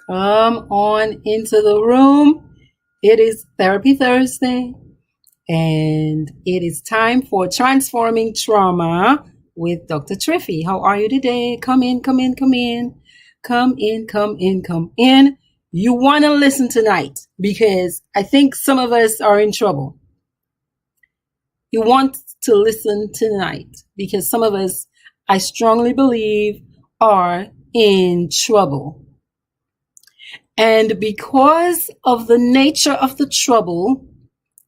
Come on into the room. It is Therapy Thursday, and it is time for Transforming Trauma with Dr. Triffy. How are you today? Come in, come in, come in. Come in, come in, come in. You want to listen tonight because I think some of us are in trouble. You want to listen tonight because some of us, I strongly believe, are in trouble. And because of the nature of the trouble,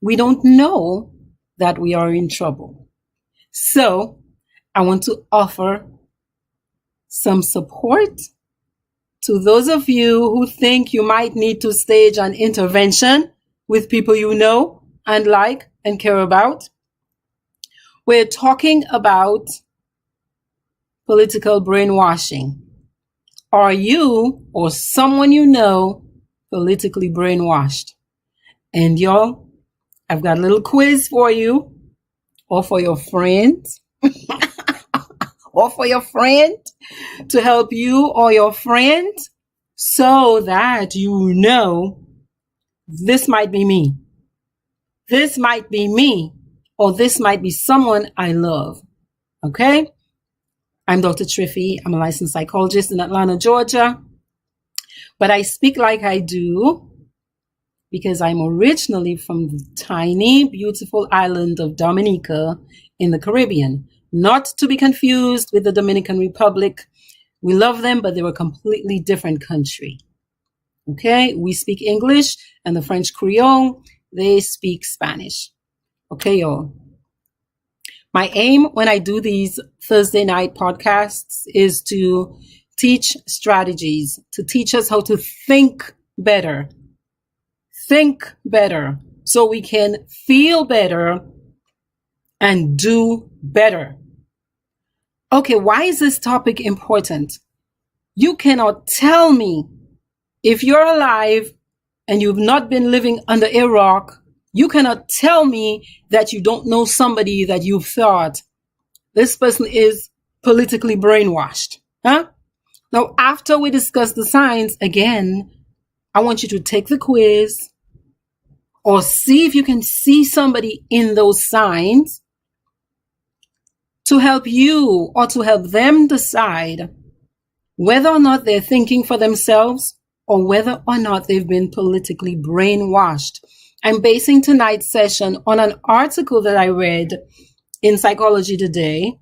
we don't know that we are in trouble. So I want to offer some support to those of you who think you might need to stage an intervention with people you know and like and care about. We're talking about political brainwashing. Are you or someone you know politically brainwashed? And y'all, I've got a little quiz for you, or for your friend, or for your friend, to help you or your friend so that you know this might be me. This might be me, or this might be someone I love. Okay? I'm Dr. Triffy. I'm a licensed psychologist in Atlanta, Georgia. But I speak like I do because I'm originally from the tiny, beautiful island of Dominica in the Caribbean. Not to be confused with the Dominican Republic. We love them, but they're a completely different country. Okay? We speak English, and the French Creole, they speak Spanish. Okay, y'all. My aim when I do these Thursday night podcasts is to teach strategies, to teach us how to think better. Think better so we can feel better and do better. Okay, why is this topic important? You cannot tell me if you're alive and you've not been living under a rock. You cannot tell me that you don't know somebody that you've thought this person is politically brainwashed. Huh? Now, after we discuss the signs, again, I want you to take the quiz or see if you can see somebody in those signs to help you or to help them decide whether or not they're thinking for themselves or whether or not they've been politically brainwashed. I'm basing tonight's session on an article that I read in Psychology Today.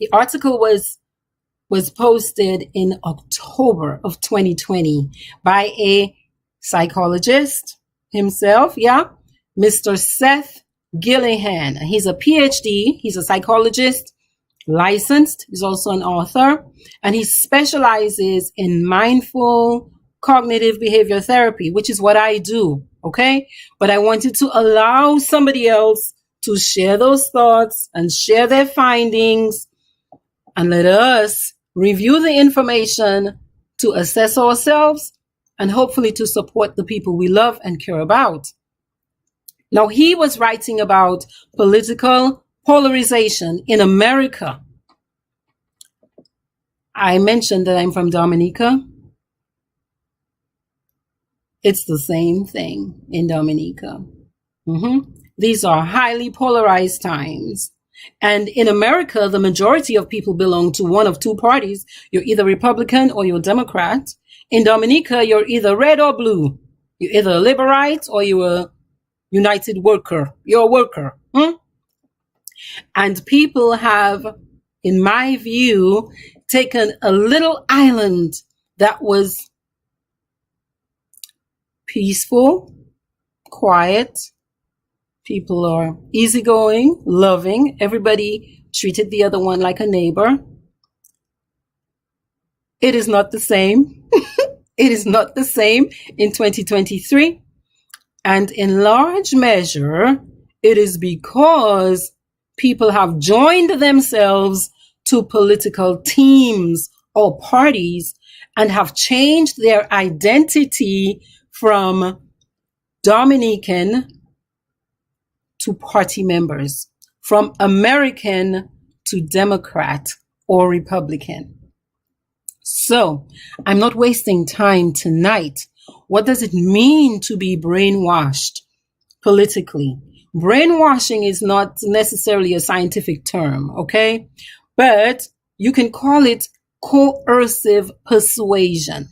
The article was posted in October of 2020 by a psychologist himself, Mr. Seth Gillihan. He's a PhD, he's a psychologist, licensed, he's also an author, and he specializes in mindful cognitive behavior therapy, which is what I do. Okay, but I wanted to allow somebody else to share those thoughts and share their findings and let us review the information to assess ourselves and hopefully to support the people we love and care about. Now, he was writing about political polarization in America. I mentioned that I'm from Dominica. It's the same thing in Dominica. These are highly polarized times. And in America, the majority of people belong to one of two parties. You're either Republican or you're Democrat. In Dominica, you're either red or blue. You're either a liberate or you're a United worker. You're a worker. And people have, in my view, taken a little island that was peaceful, quiet. People are easygoing, loving. Everybody treated the other one like a neighbor. It is not the same. It is not the same in 2023. And in large measure, it is because people have joined themselves to political teams or parties and have changed their identity from Dominican to party members, from American to Democrat or Republican. So I'm not wasting time tonight. What does it mean to be brainwashed politically? Brainwashing is not necessarily a scientific term, okay? But you can call it coercive persuasion,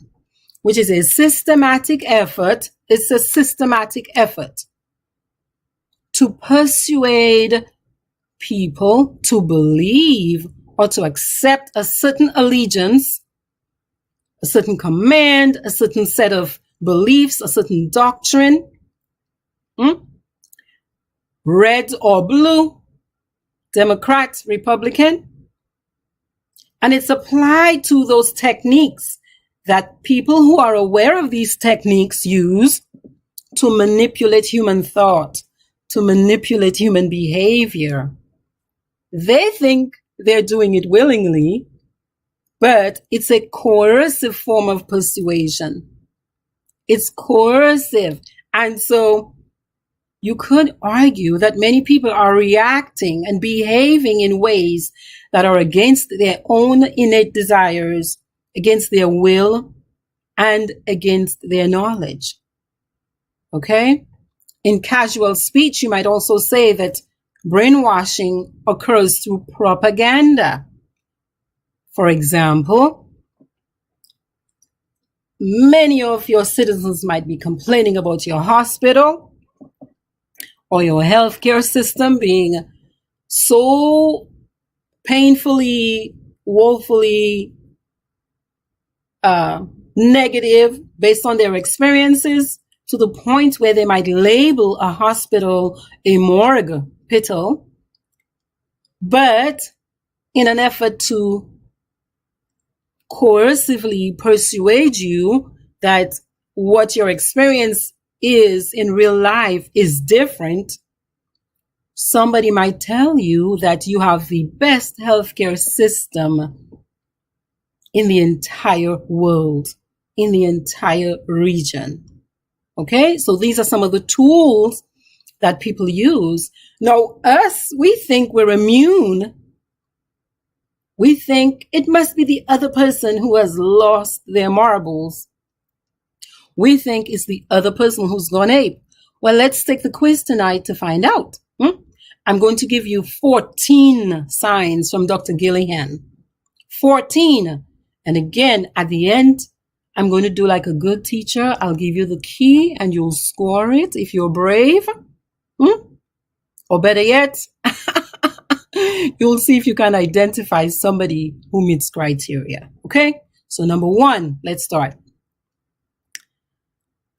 which is a systematic effort. It's a systematic effort to persuade people to believe or to accept a certain allegiance, a certain command, a certain set of beliefs, a certain doctrine, red or blue, Democrat, Republican. And it's applied to those techniques that people who are aware of these techniques use to manipulate human thought, to manipulate human behavior. They think they're doing it willingly, but it's a coercive form of persuasion. It's coercive. And so you could argue that many people are reacting and behaving in ways that are against their own innate desires, against their will, and against their knowledge. Okay? In casual speech, you might also say that brainwashing occurs through propaganda. For example, many of your citizens might be complaining about your hospital or your healthcare system being so painfully, woefully negative based on their experiences, to the point where they might label a hospital a morgue pital. But in an effort to coercively persuade you that what your experience is in real life is different, somebody might tell you that you have the best healthcare system in the entire world, in the entire region. Okay, so these are some of the tools that people use. Now, we think we're immune. We think it must be the other person who has lost their marbles. We think it's the other person who's gone ape. Well, let's take the quiz tonight to find out. I'm going to give you 14 signs from Dr. Gillihan. 14. And again, at the end, I'm going to do like a good teacher. I'll give you the key and you'll score it if you're brave. Or better yet, you'll see if you can identify somebody who meets criteria. Okay? So number 1, let's start.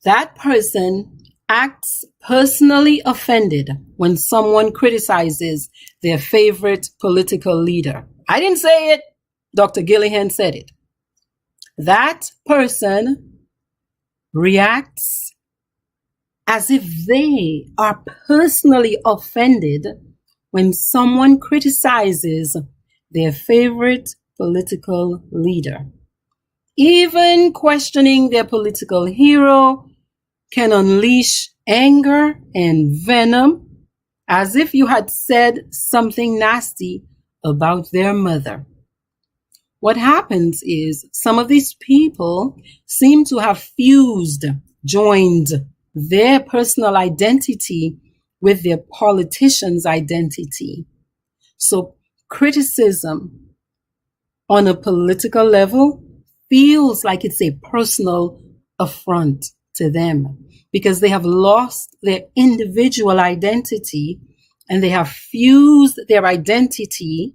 That person acts personally offended when someone criticizes their favorite political leader. I didn't say it. Dr. Gillihan said it. That person reacts as if they are personally offended when someone criticizes their favorite political leader. Even questioning their political hero can unleash anger and venom, as if you had said something nasty about their mother. What happens is some of these people seem to have joined their personal identity with their politician's identity. So criticism on a political level feels like it's a personal affront to them because they have lost their individual identity and they have fused their identity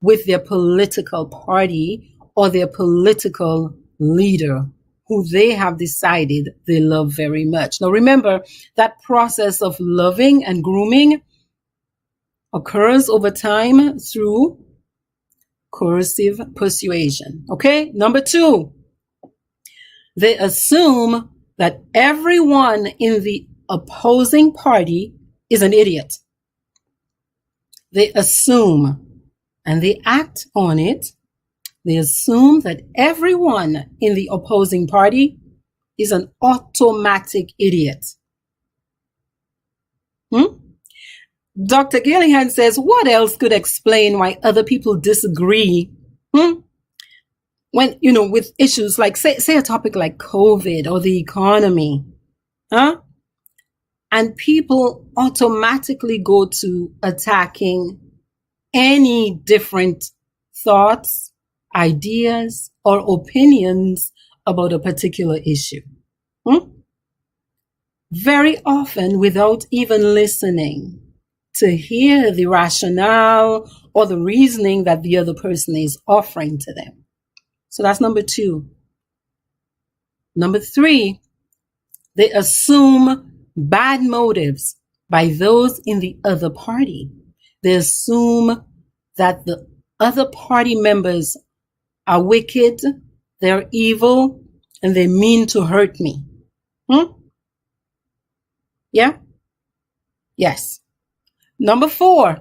with their political party or their political leader who they have decided they love very much. Now remember, that process of loving and grooming occurs over time through coercive persuasion. Okay? Number 2, they assume that everyone in the opposing party is an idiot. They assume and they act on it. They assume that everyone in the opposing party is an automatic idiot. Dr. Gillihan says, what else could explain why other people disagree when, with issues like, say a topic like COVID or the economy, huh? And people automatically go to attacking any different thoughts, ideas, or opinions about a particular issue. Very often without even listening to hear the rationale or the reasoning that the other person is offering to them. So that's number 2. Number 3, they assume bad motives by those in the other party. They assume that the other party members are wicked, they're evil, and they mean to hurt me. Yeah? Yes. Number 4,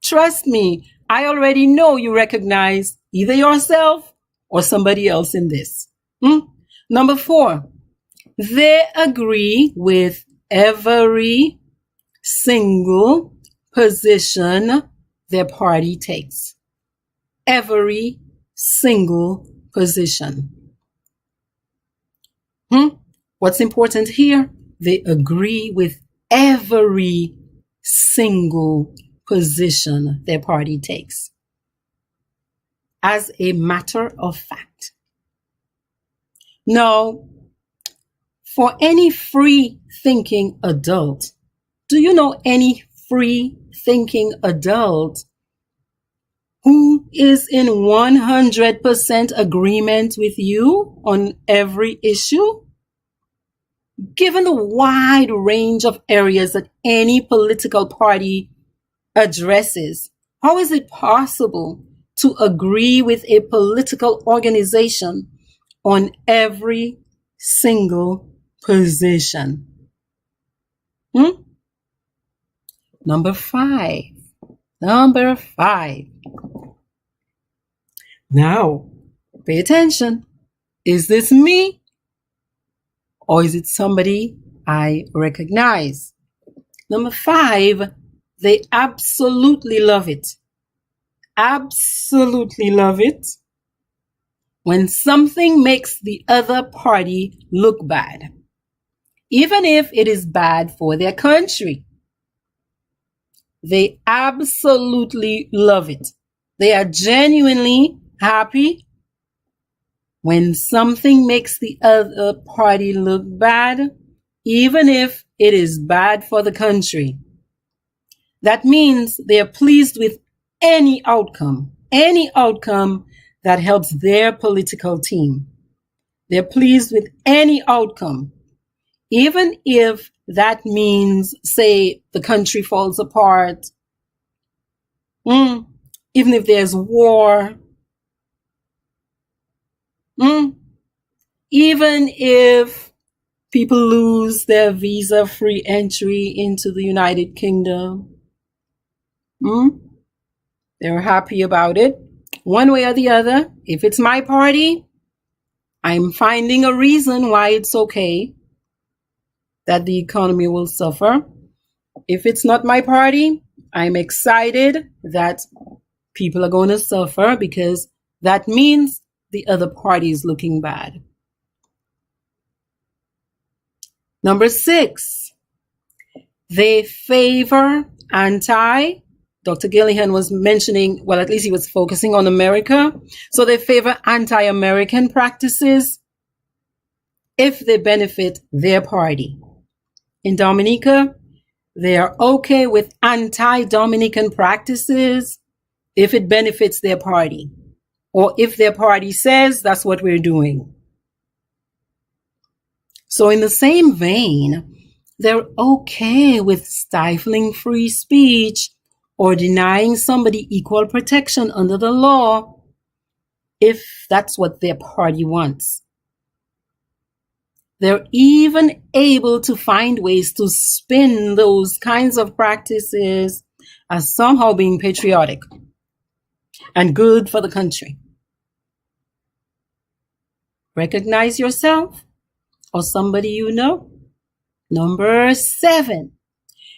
trust me, I already know you recognize either yourself or somebody else in this. Number 4, they agree with every single position their party takes. Every single position. What's important here? They agree with every single position their party takes. As a matter of fact. Now, for any free-thinking adult, do you know any free-thinking adult who is in 100% agreement with you on every issue? Given the wide range of areas that any political party addresses, how is it possible to agree with a political organization on every single position? Number 5. Now, pay attention. Is this me? Or is it somebody I recognize? Number 5, they absolutely love it. Absolutely love it when something makes the other party look bad, even if it is bad for their country. They absolutely love it. They are genuinely happy when something makes the other party look bad, even if it is bad for the country. That means they are pleased with any outcome that helps their political team. They're pleased with any outcome, even if that means, say, the country falls apart, even if there's war, even if people lose their visa-free entry into the United Kingdom. They're happy about it. One way or the other, if it's my party, I'm finding a reason why it's okay that the economy will suffer. If it's not my party, I'm excited that people are going to suffer because that means the other party is looking bad. Number 6, they favor Dr. Gillihan was mentioning, well, at least he was focusing on America. So they favor anti-American practices if they benefit their party. In Dominica, they are okay with anti-Dominican practices if it benefits their party, or if their party says that's what we're doing. So in the same vein, they're okay with stifling free speech or denying somebody equal protection under the law if that's what their party wants. They're even able to find ways to spin those kinds of practices as somehow being patriotic and good for the country. Recognize yourself or somebody you know. Number 7,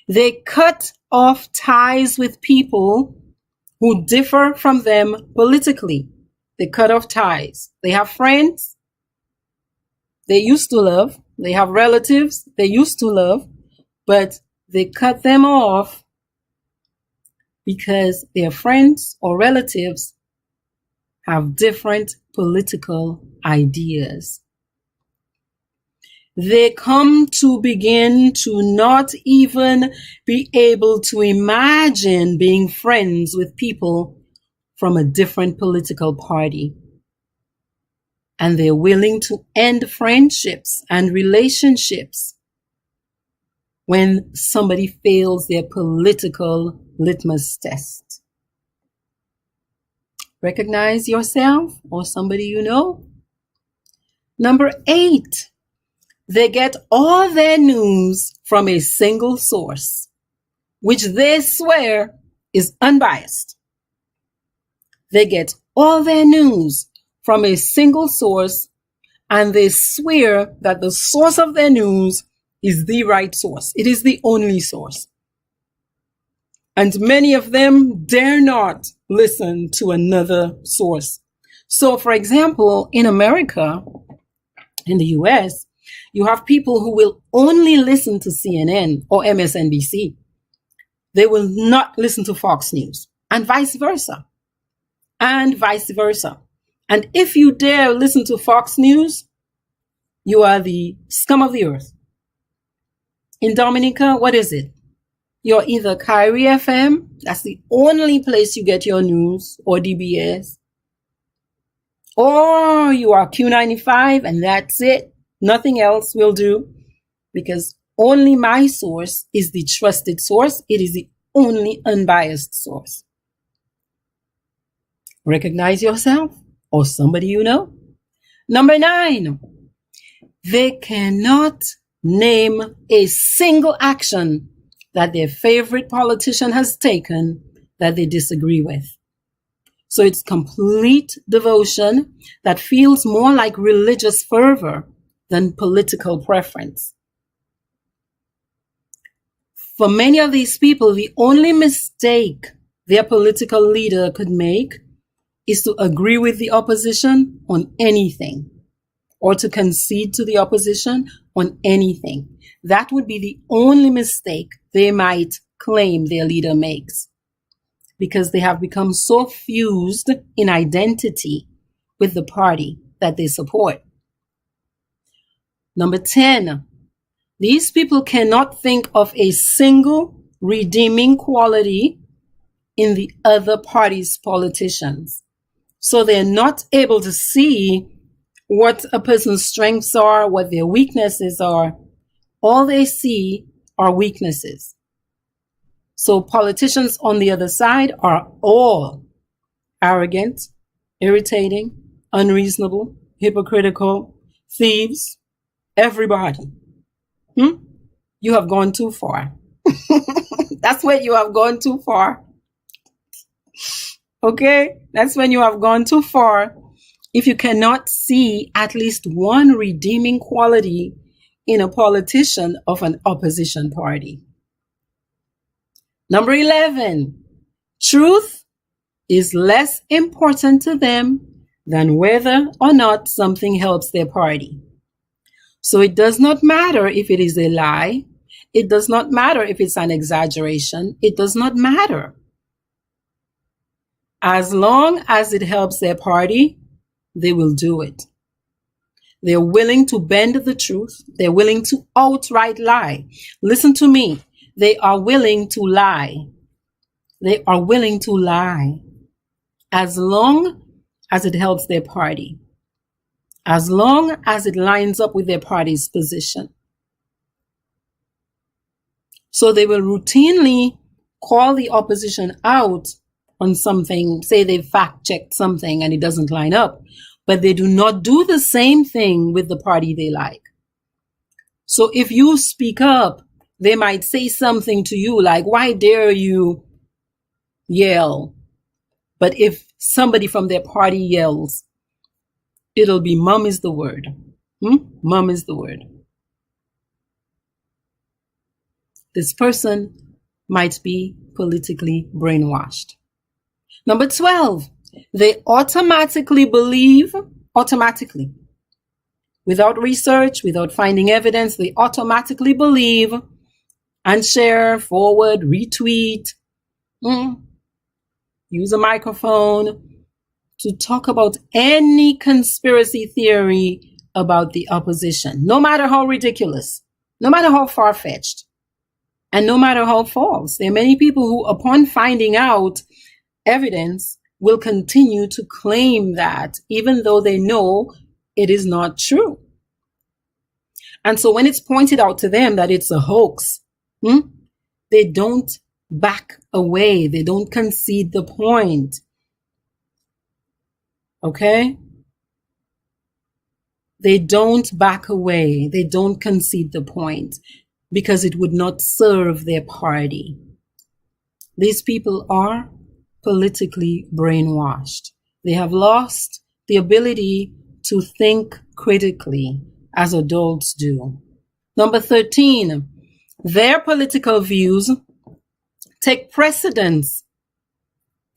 they cut off ties with people who differ from them politically. They cut off ties. They have friends they used to love. They have relatives they used to love, but they cut them off because their friends or relatives have different political ideas. They come to begin to not even be able to imagine being friends with people from a different political party. And they're willing to end friendships and relationships when somebody fails their political litmus test. Recognize yourself or somebody you know. Number 8, they get all their news from a single source, which they swear is unbiased. They get all their news from a single source, and they swear that the source of their news is the right source. It is the only source. And many of them dare not listen to another source. So, for example, in America, in the US, you have people who will only listen to CNN or MSNBC. They will not listen to Fox News, and vice versa. And vice versa. And if you dare listen to Fox News, you are the scum of the earth. In Dominica, what is it? You're either Kyrie FM, that's the only place you get your news, or DBS, or you are Q95, and that's it. Nothing else will do, because only my source is the trusted source. It is the only unbiased source. Recognize yourself or somebody you know. Number 9, they cannot name a single action that their favorite politician has taken that they disagree with. So it's complete devotion that feels more like religious fervor than political preference. For many of these people, the only mistake their political leader could make is to agree with the opposition on anything, or to concede to the opposition on anything. That would be the only mistake they might claim their leader makes, because they have become so fused in identity with the party that they support. Number 10, these people cannot think of a single redeeming quality in the other party's politicians. So they're not able to see what a person's strengths are, what their weaknesses are. All they see are weaknesses. So politicians on the other side are all arrogant, irritating, unreasonable, hypocritical, thieves, everybody. You have gone too far. That's when you have gone too far. Okay? That's when you have gone too far. If you cannot see at least one redeeming quality in a politician of an opposition party. Number 11, truth is less important to them than whether or not something helps their party. So it does not matter if it is a lie. It does not matter if it's an exaggeration. It does not matter. As long as it helps their party, they will do it. They're willing to bend the truth. They're willing to outright lie. Listen to me. They are willing to lie. They are willing to lie as long as it helps their party, as long as it lines up with their party's position. So they will routinely call the opposition out on something, say they fact-checked something and it doesn't line up, but they do not do the same thing with the party they like. So if you speak up, they might say something to you like, why dare you yell? But if somebody from their party yells, it'll be mum is the word. Mum is the word. This person might be politically brainwashed. Number 12, They automatically believe, automatically, without research, without finding evidence, they automatically believe and share, forward, retweet, use a microphone to talk about any conspiracy theory about the opposition, no matter how ridiculous, no matter how far-fetched, and no matter how false. There are many people who, upon finding out evidence, will continue to claim that, even though they know it is not true. And so when it's pointed out to them that it's a hoax, they don't back away. They don't concede the point. Okay? They don't back away. They don't concede the point because it would not serve their party. These people are politically brainwashed. They have lost the ability to think critically as adults do. Number 13, their political views take precedence.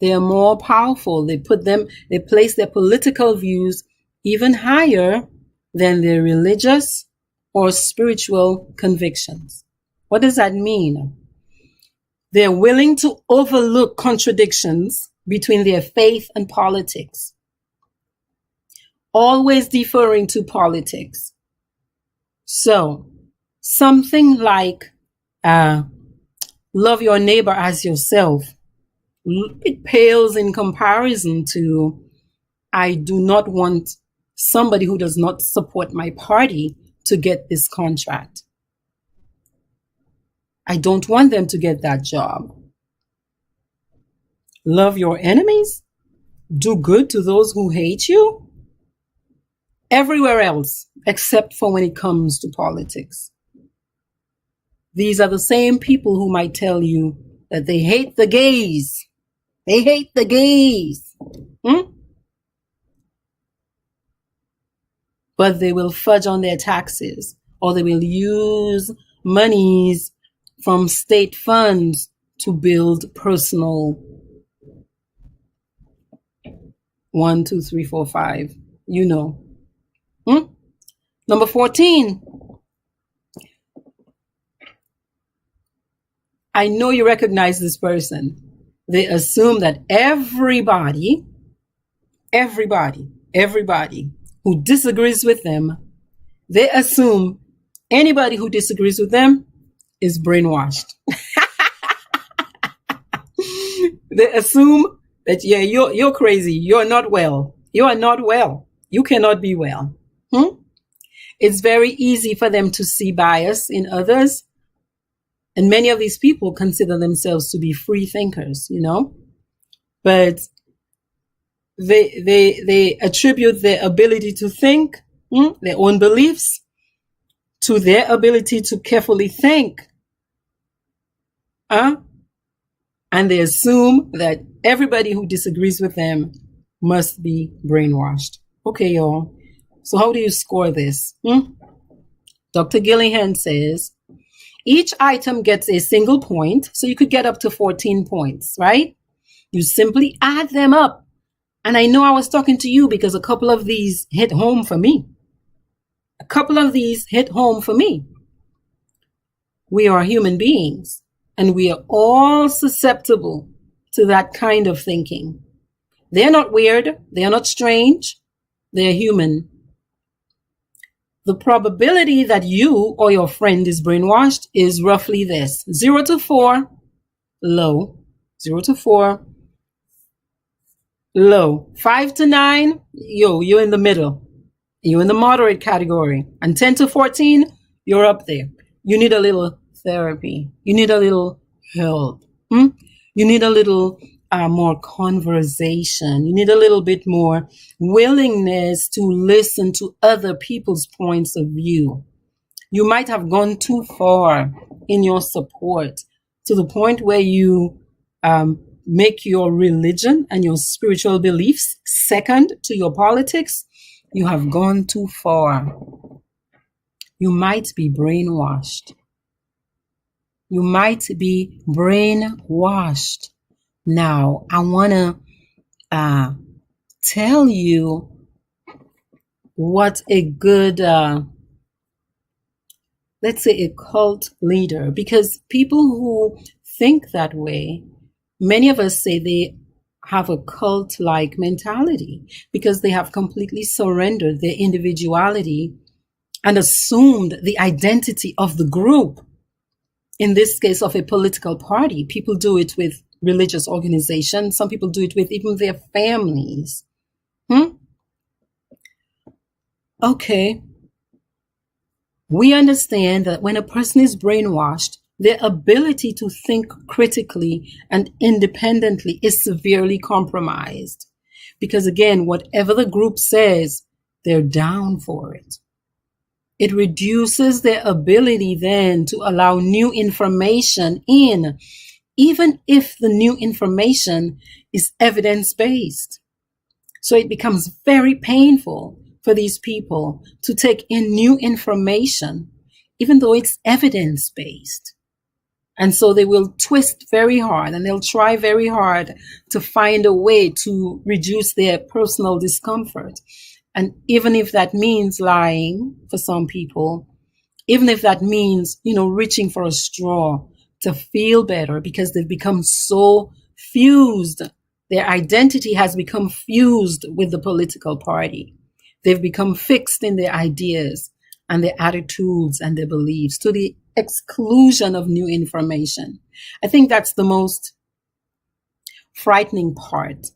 They are more powerful. They place their political views even higher than their religious or spiritual convictions. What does that mean? They're willing to overlook contradictions between their faith and politics, always deferring to politics. So, something like love your neighbor as yourself, it pales in comparison to I do not want somebody who does not support my party to get this contract. I don't want them to get that job. Love your enemies. Do good to those who hate you. Everywhere else, except for when it comes to politics. These are the same people who might tell you that they hate the gays. They hate the gays. But they will fudge on their taxes, or they will use monies from state funds to build personal 1, 2, 3, 4, 5, you know. Number 14. I know you recognize this person. They assume that everybody who disagrees with them, they assume anybody who disagrees with them is brainwashed. They assume that, yeah, you're crazy. You're not well. You are not well. You cannot be well. It's very easy for them to see bias in others. And many of these people consider themselves to be free thinkers, you know, but they attribute their ability to think, their own beliefs, to their ability to carefully think. And they assume that everybody who disagrees with them must be brainwashed. Okay, y'all. So how do you score this? Dr. Gillihan says, each item gets a single point, so you could get up to 14 points, right? You simply add them up. And I know I was talking to you because a couple of these hit home for me. We are human beings, and we are all susceptible to that kind of thinking. They're not weird. They're not strange. They're human. The probability that you or your friend is brainwashed is roughly this: 0 to 4, low. 0 to 4, low. 5 to 9, you're in the middle. You're in the moderate category. And 10 to 14, you're up there. You need a little therapy. You need a little help. You need a little more conversation. You need a little bit more willingness to listen to other people's points of view. You might have gone too far in your support to the point where you make your religion and your spiritual beliefs second to your politics. You have gone too far. You might be brainwashed. You might be brainwashed. Now, I want to tell you what a good, let's say, a cult leader, because people who think that way, many of us say they have a cult-like mentality because they have completely surrendered their individuality and assumed the identity of the group. In this case, of a political party. People do it with religious organizations. Some people do it with even their families. Okay. We understand that when a person is brainwashed, their ability to think critically and independently is severely compromised. Because again, whatever the group says, they're down for it. It reduces their ability then to allow new information in, even if the new information is evidence-based. So it becomes very painful for these people to take in new information, even though it's evidence-based. And so they will twist very hard and they'll try very hard to find a way to reduce their personal discomfort. And even if that means lying for some people, even if that means, reaching for a straw to feel better because they've become so fused, their identity has become fused with the political party. They've become fixed in their ideas and their attitudes and their beliefs to the exclusion of new information. I think that's the most frightening part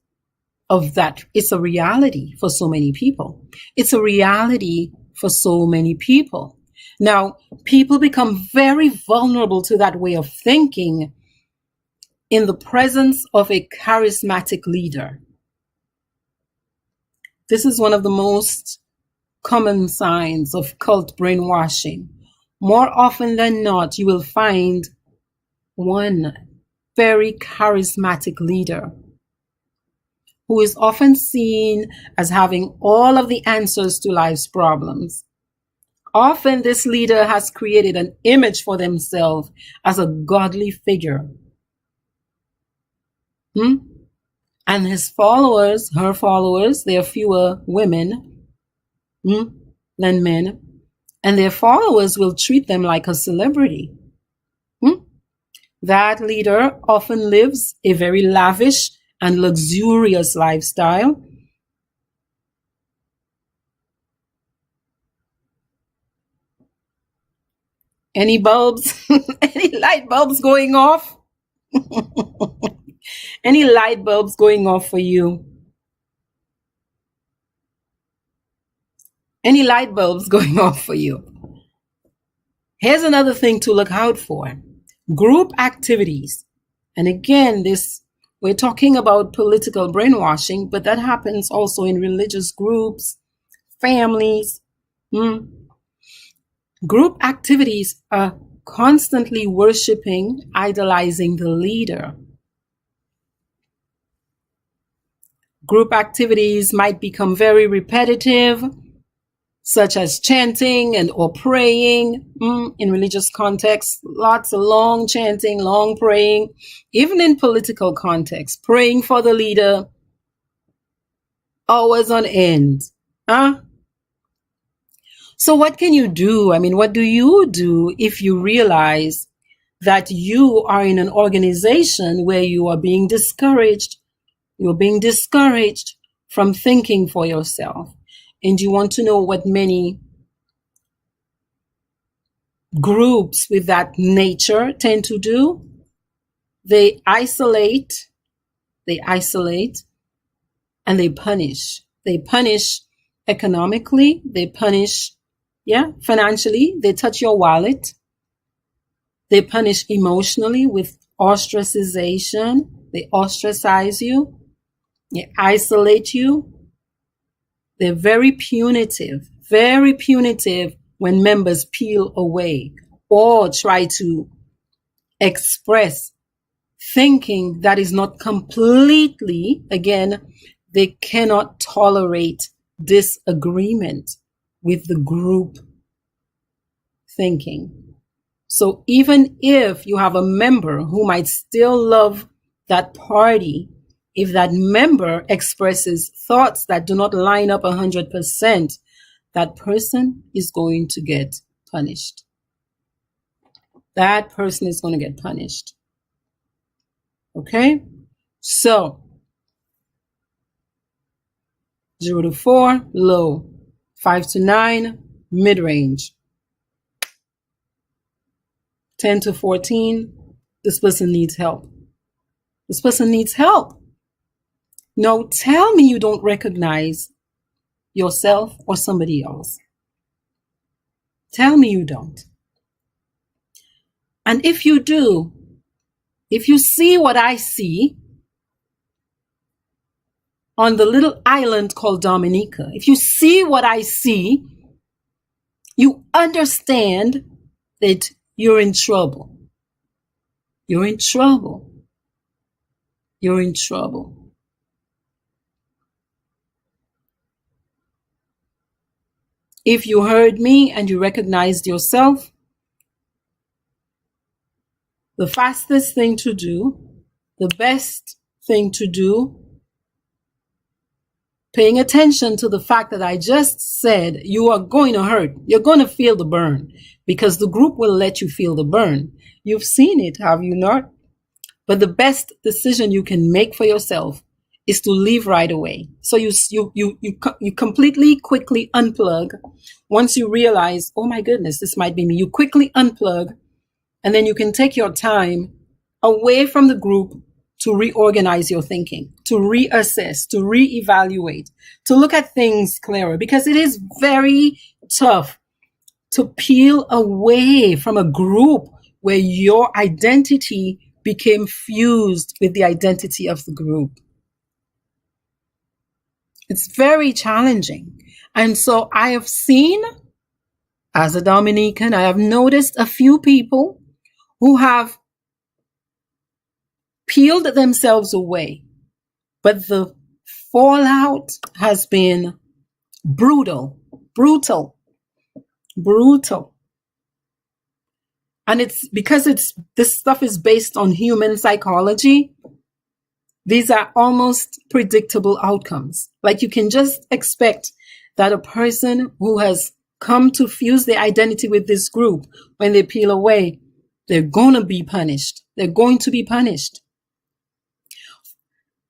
of that. It's a reality for so many people. It's a reality for so many people. Now, people become very vulnerable to that way of thinking in the presence of a charismatic leader. This is one of the most common signs of cult brainwashing. More often than not, you will find one very charismatic leader who is often seen as having all of the answers to life's problems. Often this leader has created an image for themselves as a godly figure. And his followers, her followers, there are fewer women than men, and their followers will treat them like a celebrity. That leader often lives a very lavish and luxurious lifestyle. Any bulbs? Any light bulbs going off? Any light bulbs going off for you? Any light bulbs going off for you? Here's another thing to look out for. Group activities. And again, we're talking about political brainwashing, but that happens also in religious groups, families. Group activities are constantly worshiping, idolizing the leader. Group activities might become very repetitive, such as chanting or praying in religious contexts. Lots of long chanting, long praying, even in political context, praying for the leader, hours on end. So what can you do? What do you do if you realize that you are in an organization where you are being discouraged? You're being discouraged from thinking for yourself. And you want to know what many groups with that nature tend to do? They isolate, and they punish. They punish economically, they punish, financially, they touch your wallet. They punish emotionally with ostracization. They ostracize you. They isolate you. They're very punitive when members peel away or try to express thinking that is not completely, again, they cannot tolerate disagreement with the group thinking. So even if you have a member who might still love that party, if that member expresses thoughts that do not line up 100%, that person is going to get punished. That person is going to get punished. Okay? So, 0 to 4, low. 5 to 9, mid-range. 10 to 14, this person needs help. This person needs help. No, tell me you don't recognize yourself or somebody else. Tell me you don't. And if you do, if you see what I see on the little island called Dominica, if you see what I see, you understand that you're in trouble. You're in trouble. You're in trouble. If you heard me and you recognized yourself, the fastest thing to do, the best thing to do, paying attention to the fact that I just said you are going to hurt. You're going to feel the burn because the group will let you feel the burn. You've seen it, have you not? But the best decision you can make for yourself is to leave right away. So you completely, quickly unplug. Once you realize, oh my goodness, this might be me, you quickly unplug, and then you can take your time away from the group to reorganize your thinking, to reassess, to reevaluate, to look at things clearer, because it is very tough to peel away from a group where your identity became fused with the identity of the group. It's very challenging. And so I have seen, as a Dominican, I have noticed a few people who have peeled themselves away, but the fallout has been brutal. And it's because this stuff is based on human psychology. These are almost predictable outcomes. Like you can just expect that a person who has come to fuse their identity with this group, when they peel away, they're going to be punished. They're going to be punished.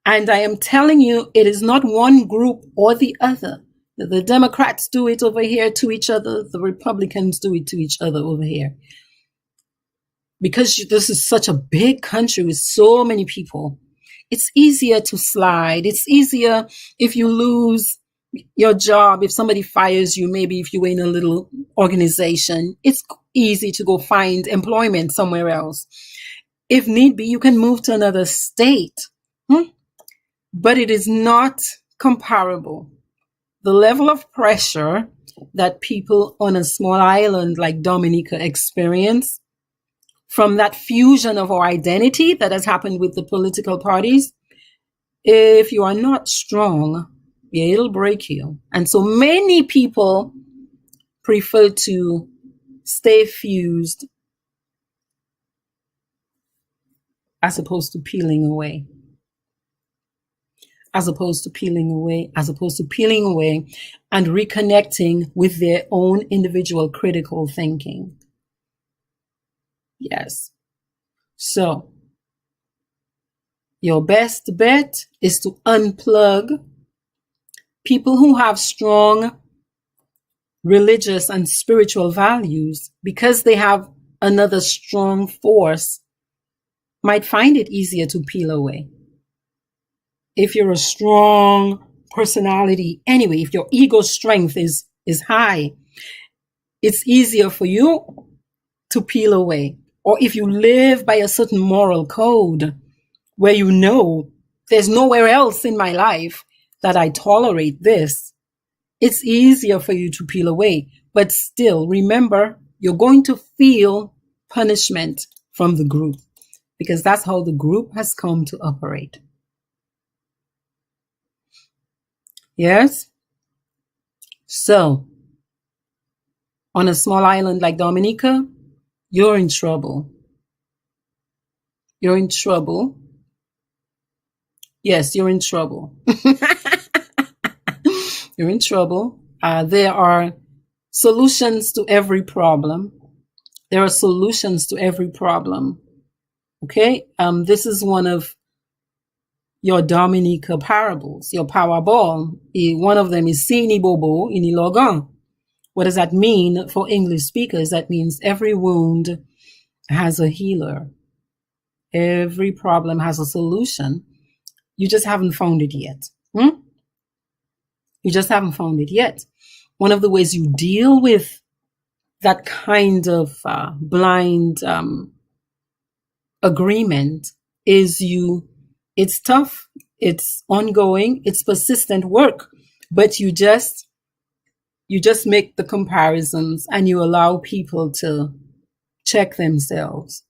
And I am telling you, it is not one group or the other. The Democrats do it over here to each other. The Republicans do it to each other over here. Because this is such a big country with so many people, it's easier to slide. It's easier if you lose your job, if somebody fires you, maybe if you were in a little organization, it's easy to go find employment somewhere else. If need be, you can move to another state. But it is not comparable. The level of pressure that people on a small island like Dominica experience from that fusion of our identity that has happened with the political parties, if you are not strong, it'll break you. And so many people prefer to stay fused as opposed to peeling away. As opposed to peeling away and reconnecting with their own individual critical thinking. Yes. So, your best bet is to unplug people who have strong religious and spiritual values, because they have another strong force, might find it easier to peel away. If you're a strong personality, anyway, if your ego strength is high, it's easier for you to peel away. Or if you live by a certain moral code where you know there's nowhere else in my life that I tolerate this, it's easier for you to peel away. But still, remember, you're going to feel punishment from the group, because that's how the group has come to operate. Yes? So, on a small island like Dominica, you're in trouble. You're in trouble. yes, you're in trouble. You're in trouble. There are solutions to every problem. There are solutions to every problem. Okay? This is one of your Dominica parables, your Powerball. One of them is Sini Bobo Ini Logan. What does that mean for English speakers? That means every wound has a healer. Every problem has a solution. You just haven't found it yet. You just haven't found it yet. One of the ways you deal with that kind of blind agreement is it's tough, it's ongoing, it's persistent work, but you just make the comparisons and you allow people to check themselves.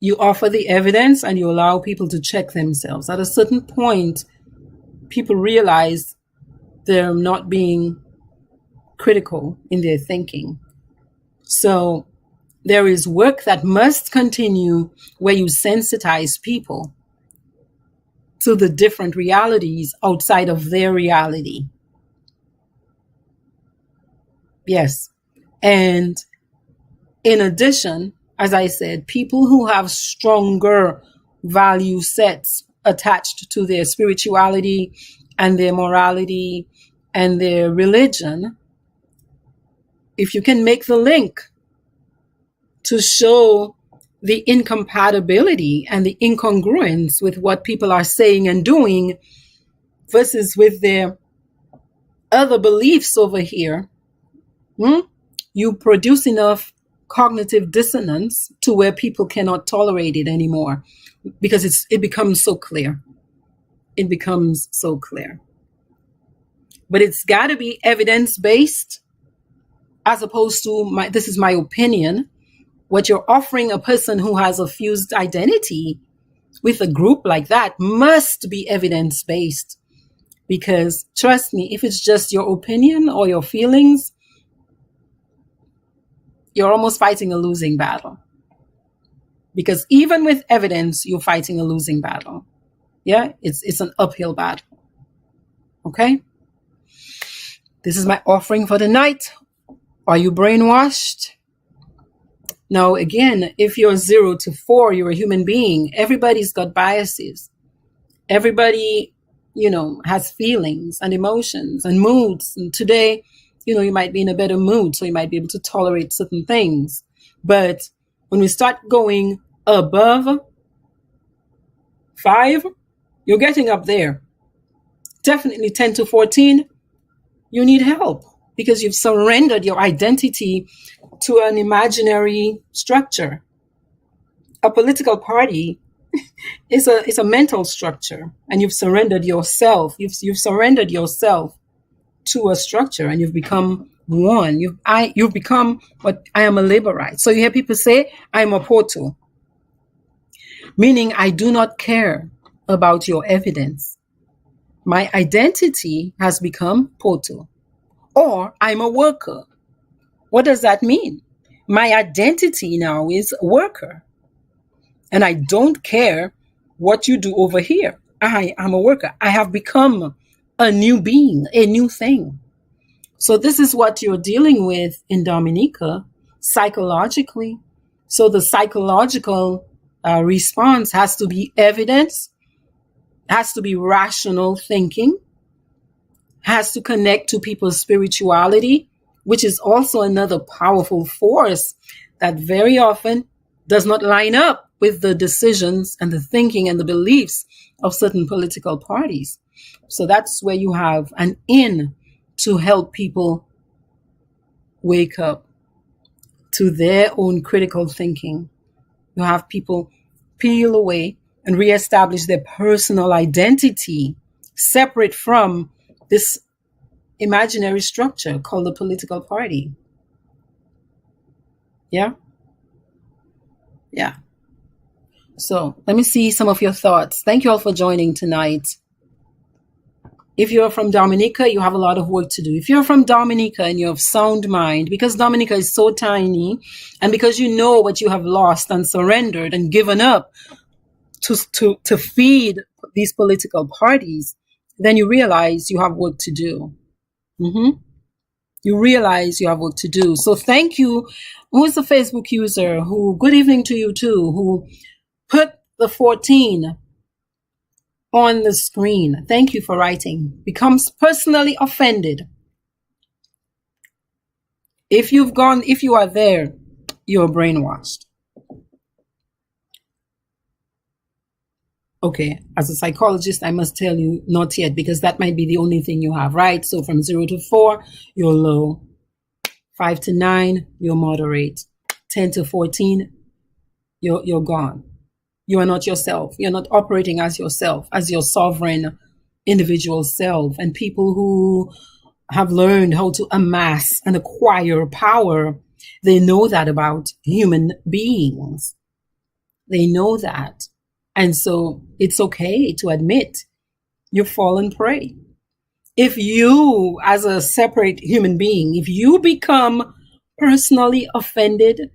You offer the evidence and you allow people to check themselves. At a certain point, people realize they're not being critical in their thinking. So there is work that must continue where you sensitize people to the different realities outside of their reality. Yes. And in addition, as I said, people who have stronger value sets attached to their spirituality and their morality and their religion, if you can make the link to show the incompatibility and the incongruence with what people are saying and doing versus with their other beliefs over here, you produce enough cognitive dissonance to where people cannot tolerate it anymore because it becomes so clear. It becomes so clear. But it's got to be evidence-based as opposed to this is my opinion. What you're offering a person who has a fused identity with a group like that must be evidence-based. Because trust me, if it's just your opinion or your feelings, you're almost fighting a losing battle. Because even with evidence, you're fighting a losing battle. Yeah, it's an uphill battle. Okay? This is my offering for the night. Are you brainwashed? Now, again, if you're 0 to 4, you're a human being. Everybody's got biases. Everybody, has feelings and emotions and moods. And today, you might be in a better mood, so you might be able to tolerate certain things. But when we start going above 5, you're getting up there. Definitely 10 to 14, you need help because you've surrendered your identity to an imaginary structure. A political party is a mental structure, and you've surrendered yourself. You've surrendered yourself to a structure, and you've become one. You've become what I am a Laborite. So you hear people say, I'm a Poto, meaning I do not care about your evidence. My identity has become Poto, or I'm a worker. What does that mean? My identity now is worker. And I don't care what you do over here. I am a worker. I have become a new being, a new thing. So this is what you're dealing with in Dominica psychologically. So the psychological response has to be evidence, has to be rational thinking, has to connect to people's spirituality, which is also another powerful force that very often does not line up with the decisions and the thinking and the beliefs of certain political parties. So that's where you have an in to help people wake up to their own critical thinking. You have people peel away and reestablish their personal identity separate from this imaginary structure called the political party. Yeah? Yeah. So let me see some of your thoughts. Thank you all for joining tonight. If you're from Dominica, you have a lot of work to do. If you're from Dominica and you have sound mind, because Dominica is so tiny, and because you know what you have lost and surrendered and given up to feed these political parties, then you realize you have work to do. You realize you have work to do. So thank you. Who is the Facebook user who, good evening to you too, who put the 14 on the screen. Thank you for writing. Becomes personally offended. If you are there, you're brainwashed. Okay, as a psychologist, I must tell you, not yet, because that might be the only thing you have, right? So from 0 to 4, you're low. 5 to 9, you're moderate. 10 to 14, you're gone. You are not yourself. You're not operating as yourself, as your sovereign individual self. And people who have learned how to amass and acquire power, they know that about human beings. They know that. And so it's okay to admit you've fallen prey. If you, as a separate human being, if you become personally offended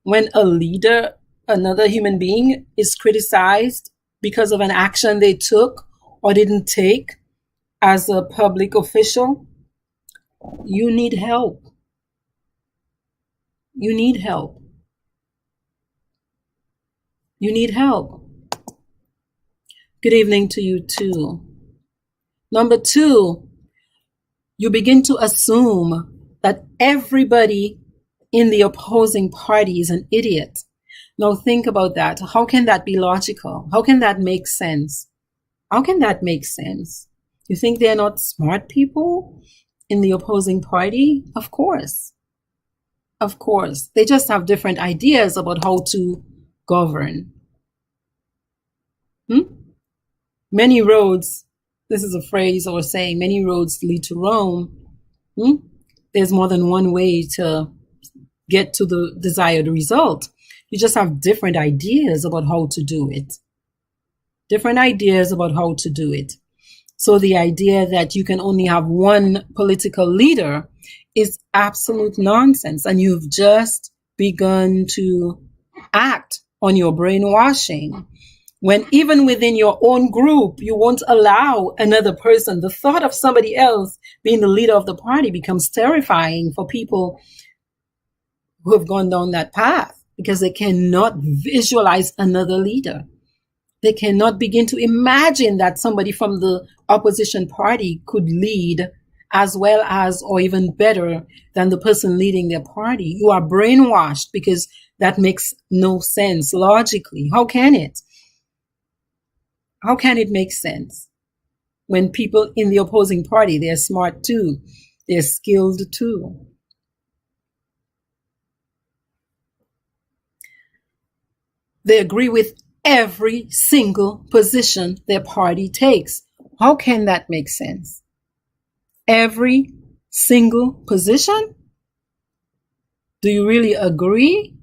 when a leader, another human being, is criticized because of an action they took or didn't take as a public official, you need help. You need help. You need help. Good evening to you too. Number 2, you begin to assume that everybody in the opposing party is an idiot. Now think about that. How can that be logical? How can that make sense? How can that make sense? You think they're not smart people in the opposing party? Of course. Of course. They just have different ideas about how to govern. Many roads, this is a phrase or saying, many roads lead to Rome. There's more than one way to get to the desired result. You just have different ideas about how to do it. Different ideas about how to do it. So the idea that you can only have one political leader is absolute nonsense. And you've just begun to act on your brainwashing. When even within your own group, you won't allow another person. The thought of somebody else being the leader of the party becomes terrifying for people who have gone down that path because they cannot visualize another leader. They cannot begin to imagine that somebody from the opposition party could lead as well as or even better than the person leading their party. You are brainwashed because that makes no sense logically. How can it? How can it make sense when people in the opposing party, they're smart too, they're skilled too? They agree with every single position their party takes. How can that make sense? Every single position? Do you really agree?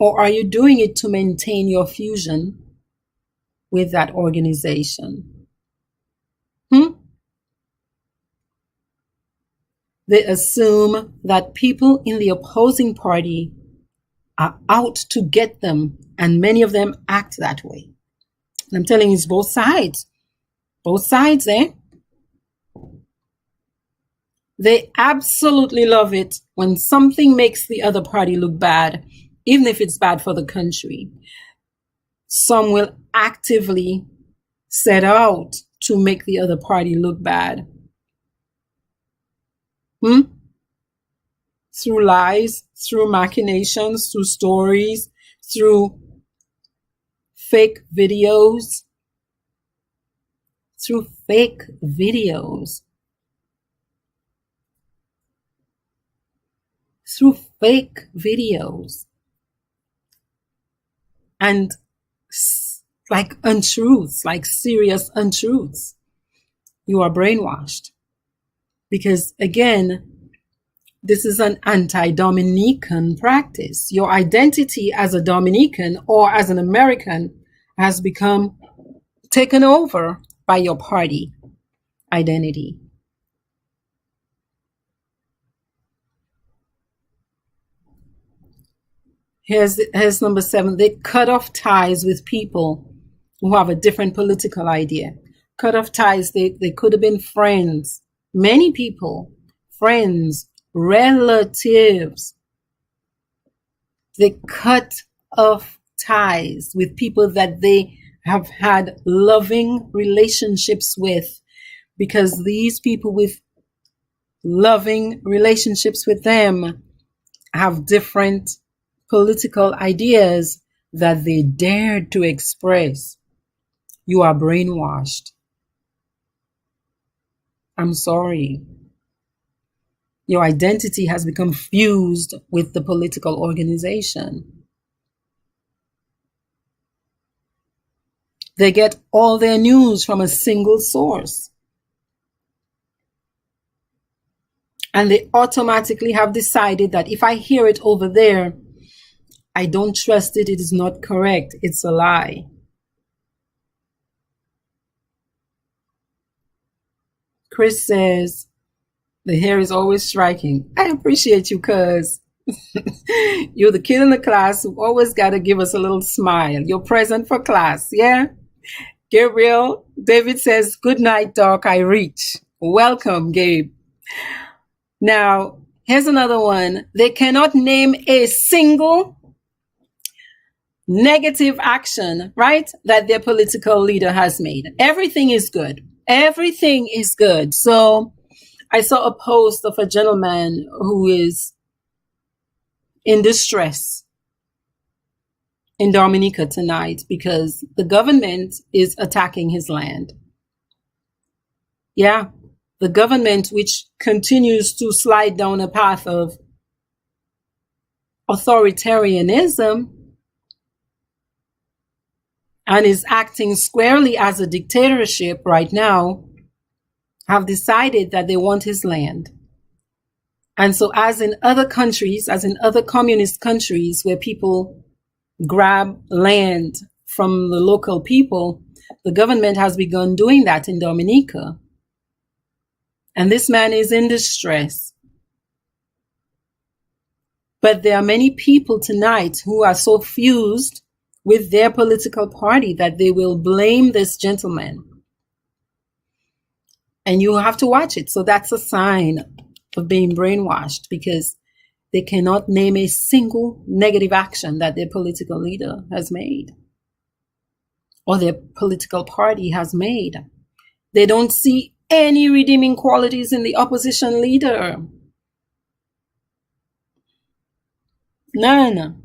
Or are you doing it to maintain your fusion with that organization? They assume that people in the opposing party are out to get them, and many of them act that way. And I'm telling you, it's both sides. Both sides, eh? They absolutely love it when something makes the other party look bad, even if it's bad for the country. Some will actively set out to make the other party look bad. Through lies, through machinations, through stories, through fake videos. Through fake videos. Through fake videos. And like untruths, like serious untruths. You are brainwashed. Because again, this is an anti-Dominican practice. Your identity as a Dominican or as an American has become taken over by your party identity. Here's number 7. They cut off ties with people who have a different political idea. Cut off ties, they could have been friends. Many people, friends, relatives, they cut off ties with people that they have had loving relationships with, because these people with loving relationships with them have different political ideas that they dared to express. You are brainwashed. I'm sorry. Your identity has become fused with the political organization. They get all their news from a single source. And they automatically have decided that if I hear it over there, I don't trust it, it is not correct, it's a lie. Chris says, the hair is always striking. I appreciate you, cuz you're the kid in the class who always got to give us a little smile. You're present for class, yeah? Gabriel, David says, good night, Doc, I reach. Welcome, Gabe. Now, here's another one. They cannot name a single negative action, right, that their political leader has made. Everything is good. Everything is good. So I saw a post of a gentleman who is in distress in Dominica tonight because the government is attacking his land. Yeah, the government, which continues to slide down a path of authoritarianism and is acting squarely as a dictatorship right now, have decided that they want his land. And so as in other countries, as in other communist countries where people grab land from the local people, the government has begun doing that in Dominica. And this man is in distress. But there are many people tonight who are so fused with their political party that they will blame this gentleman. And you have to watch it. So that's a sign of being brainwashed, because they cannot name a single negative action that their political leader has made or their political party has made. They don't see any redeeming qualities in the opposition leader. None.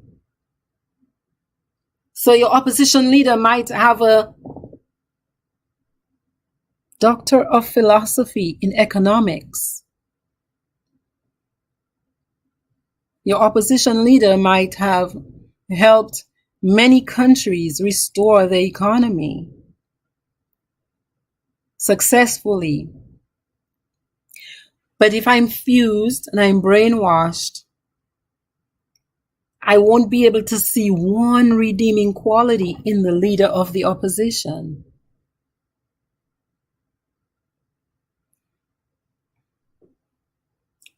So your opposition leader might have a doctor of philosophy in economics. Your opposition leader might have helped many countries restore their economy successfully. But if I'm fused and I'm brainwashed, I won't be able to see one redeeming quality in the leader of the opposition.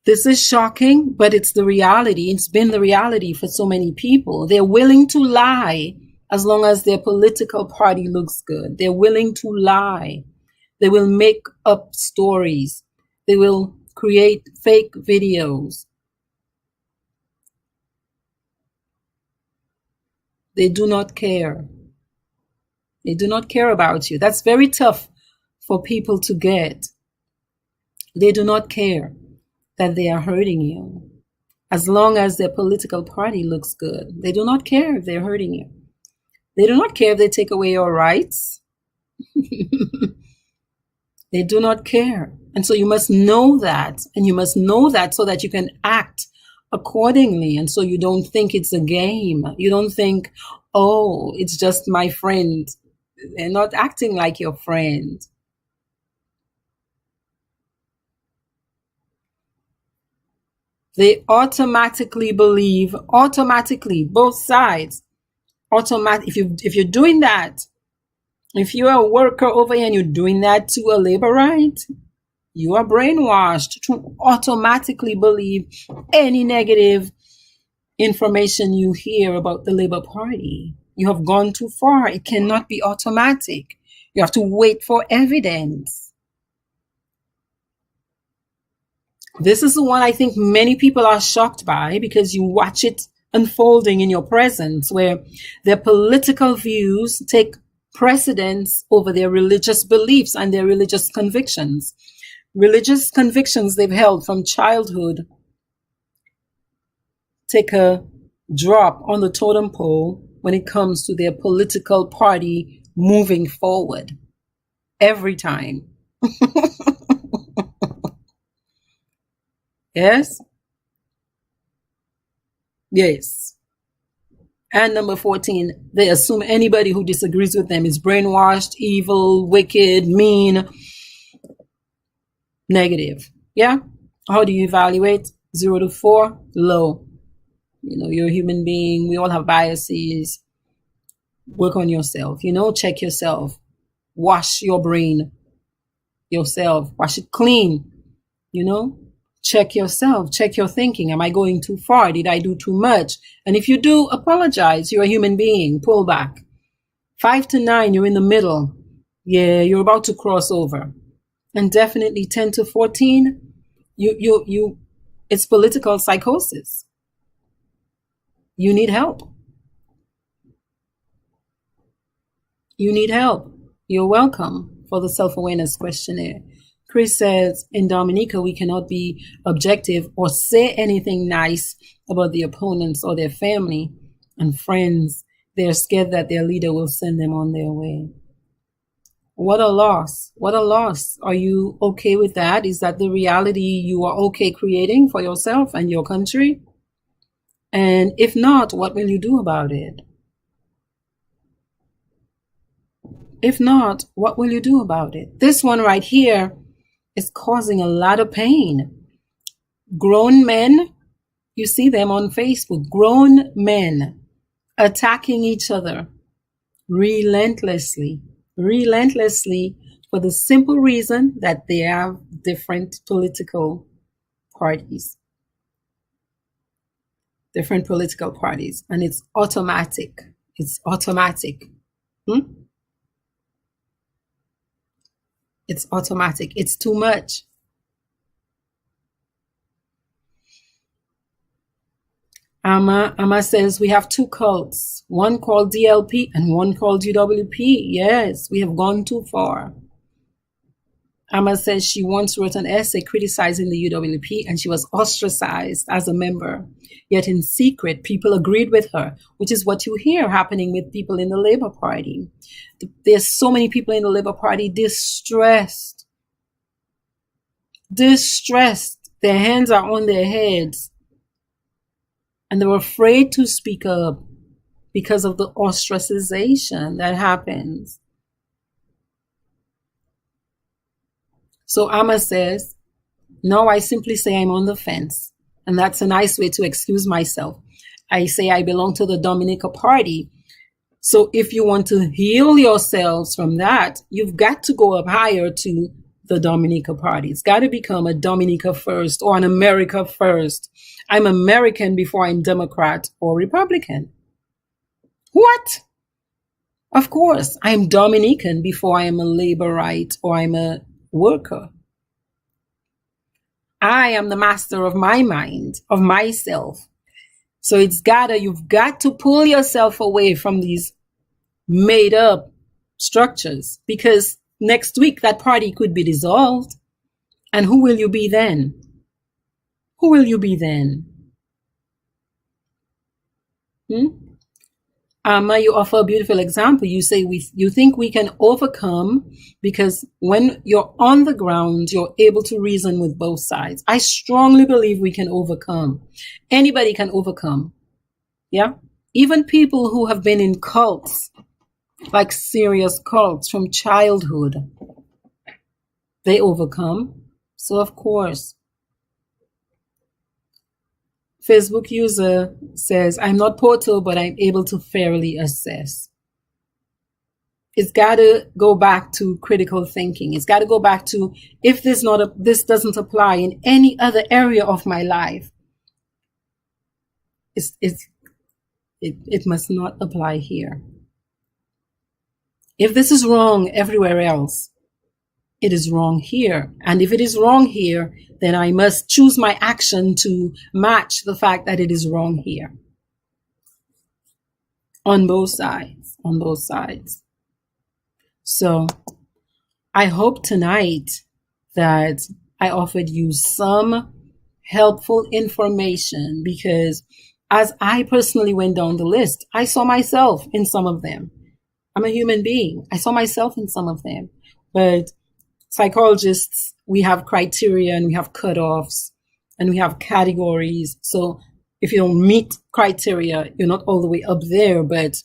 This is shocking, but it's the reality. It's been the reality for so many people. They're willing to lie as long as their political party looks good. They're willing to lie. They will make up stories. They will create fake videos. They do not care. They do not care about you. That's very tough for people to get. They do not care that they are hurting you. As long as their political party looks good, they do not care if they're hurting you. They do not care if they take away your rights. They do not care. And so you must know that. And you must know that so that you can act accordingly. And so you don't think it's a game. You don't think, oh, it's just my friend. They're not acting like your friend. They automatically believe, both sides. If you're doing that, if you're a worker over here and you're doing that to a laborite, you are brainwashed to automatically believe any negative information you hear about the Labour Party. You have gone too far. It cannot be automatic. You have to wait for evidence. This is the one I think many people are shocked by, because you watch it unfolding in your presence, where their political views take precedence over their religious beliefs and their religious convictions. Religious convictions they've held from childhood take a drop on the totem pole when it comes to their political party moving forward. Every time. Yes? Yes. And number 14, they assume anybody who disagrees with them is brainwashed, evil, wicked, mean, negative. Yeah? How do you evaluate? 0 to 4, low. You're a human being. We all have biases. Work on yourself. Check yourself. Wash your brain yourself. Wash it clean. Check yourself. Check your thinking. Am I going too far? Did I do too much? And if you do, apologize. You're a human being. Pull back. 5 to 9, you're in the middle. Yeah, you're about to cross over. And definitely 10 to 14, it's political psychosis. You need help. You need help. You're welcome for the self-awareness questionnaire. Chris says, in Dominica, we cannot be objective or say anything nice about the opponents or their family and friends. They're scared that their leader will send them on their way. What a loss. What a loss. Are you okay with that? Is that the reality you are okay creating for yourself and your country? And if not, what will you do about it? If not, what will you do about it? This one right here is causing a lot of pain. Grown men, you see them on Facebook, grown men attacking each other relentlessly for the simple reason that they have different political parties. Different political parties. And it's automatic. It's automatic. It's automatic. It's too much. Amma says we have two cults, one called DLP and one called UWP. Yes, we have gone too far. Amma says she once wrote an essay criticizing the UWP and she was ostracized as a member. Yet in secret, people agreed with her, which is what you hear happening with people in the Labour Party. There's so many people in the Labour Party distressed. Their hands are on their heads. And they were afraid to speak up because of the ostracization that happens. So Amma says, no, I simply say I'm on the fence. And that's a nice way to excuse myself. I say I belong to the Dominica Party. So if you want to heal yourselves from that, you've got to go up higher to the Dominica Party. It's got to become a Dominica first or an America first. I'm American before I'm Democrat or Republican. What? Of course, I'm Dominican before I am a laborite or I'm a worker. I am the master of my mind, of myself. So you've got to pull yourself away from these made up structures, because next week that party could be dissolved. And who will you be then? Who will you be then? Amma, you offer a beautiful example. You say you think we can overcome because when you're on the ground, you're able to reason with both sides. I strongly believe we can overcome. Anybody can overcome. Yeah? Even people who have been in cults, like serious cults from childhood, they overcome. So of course. Facebook user says, I'm not Porto, but I'm able to fairly assess. It's got to go back to critical thinking. It's got to go back to, if this doesn't apply in any other area of my life, It must not apply here. If this is wrong everywhere else, it is wrong here. And if it is wrong here, then I must choose my action to match the fact that it is wrong here. On both sides, on both sides. So I hope tonight that I offered you some helpful information, because as I personally went down the list, I saw myself in some of them. I'm a human being. I saw myself in some of them. But psychologists, we have criteria and we have cutoffs and we have categories. So if you don't meet criteria, you're not all the way up there, but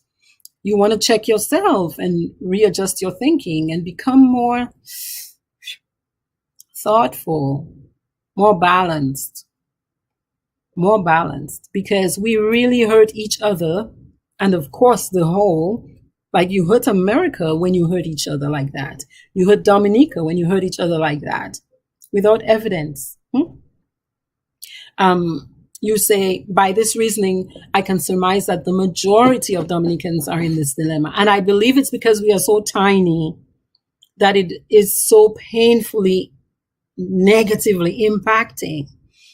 you want to check yourself and readjust your thinking and become more thoughtful, more balanced, because we really hurt each other. And of course, the whole, like you hurt America when you hurt each other like that. You hurt Dominica when you hurt each other like that, without evidence. You say, by this reasoning, I can surmise that the majority of Dominicans are in this dilemma. And I believe it's because we are so tiny that it is so painfully negatively impacting,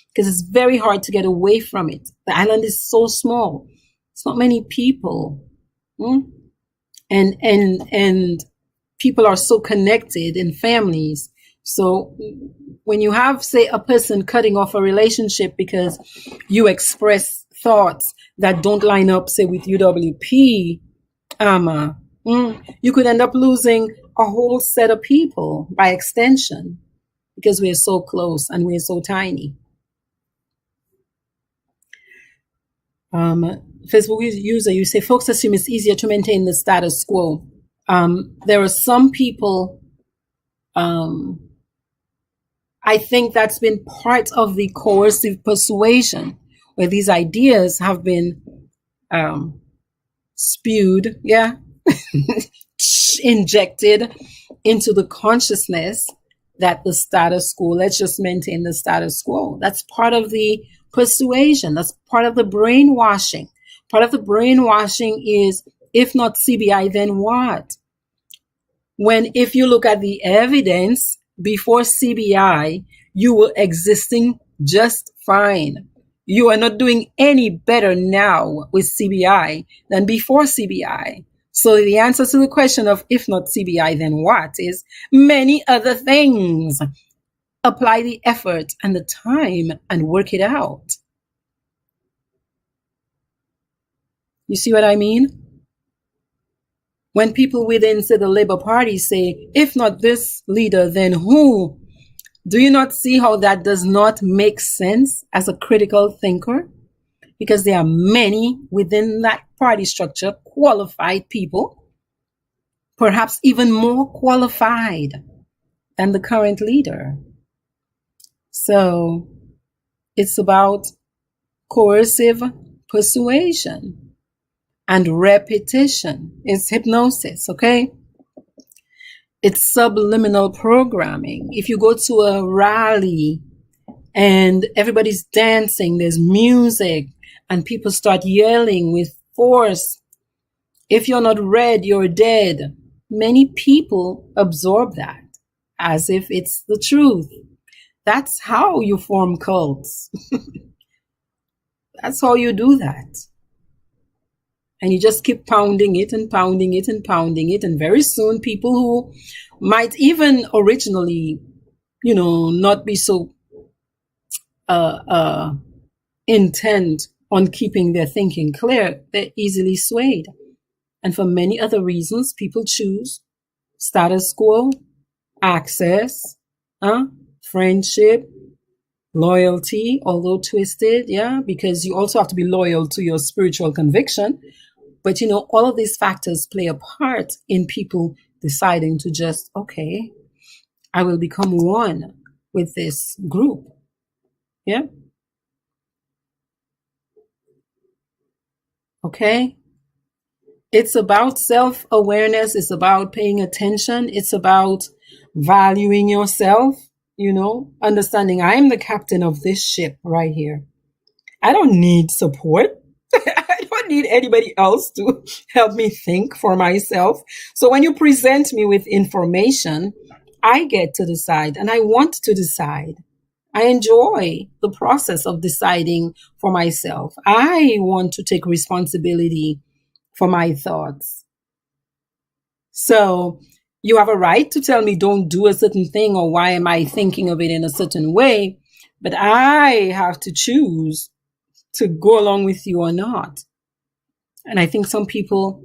because it's very hard to get away from it. The island is so small. It's not many people. And people are so connected in families. So when you have, say, a person cutting off a relationship because you express thoughts that don't line up, say, with UWP, you could end up losing a whole set of people by extension, because we're so close and we're so tiny. Facebook user, you say, folks assume it's easier to maintain the status quo. There are some people, I think that's been part of the coercive persuasion, where these ideas have been spewed, injected into the consciousness that the status quo, let's just maintain the status quo. That's part of the persuasion. That's part of the brainwashing. Part of the brainwashing is, if not CBI, then what? When, if you look at the evidence, before CBI, you were existing just fine. You are not doing any better now with CBI than before CBI. So the answer to the question of, if not CBI, then what, is many other things. Apply the effort and the time and work it out. You see what I mean? When people within, say, the Labour Party say, if not this leader, then who? Do you not see how that does not make sense as a critical thinker? Because there are many within that party structure, qualified people, perhaps even more qualified than the current leader. So it's about coercive persuasion and repetition. It's hypnosis, okay? It's subliminal programming. If you go to a rally and everybody's dancing, there's music, and people start yelling with force, if you're not red, you're dead. Many people absorb that as if it's the truth. That's how you form cults. That's how you do that. And you just keep pounding it and pounding it and pounding it. And very soon people who might even originally, not be so intent on keeping their thinking clear, they're easily swayed. And for many other reasons, people choose status quo, access, friendship, loyalty, although twisted, because you also have to be loyal to your spiritual conviction. But, all of these factors play a part in people deciding to just, okay, I will become one with this group. Yeah. Okay. It's about self-awareness. It's about paying attention. It's about valuing yourself, understanding I am the captain of this ship right here. I don't need support. I don't don't need anybody else to help me think for myself. So when you present me with information, I get to decide, and I want to decide. I enjoy the process of deciding for myself. I want to take responsibility for my thoughts. So you have a right to tell me don't do a certain thing, or why am I thinking of it in a certain way? But I have to choose to go along with you or not. And I think some people,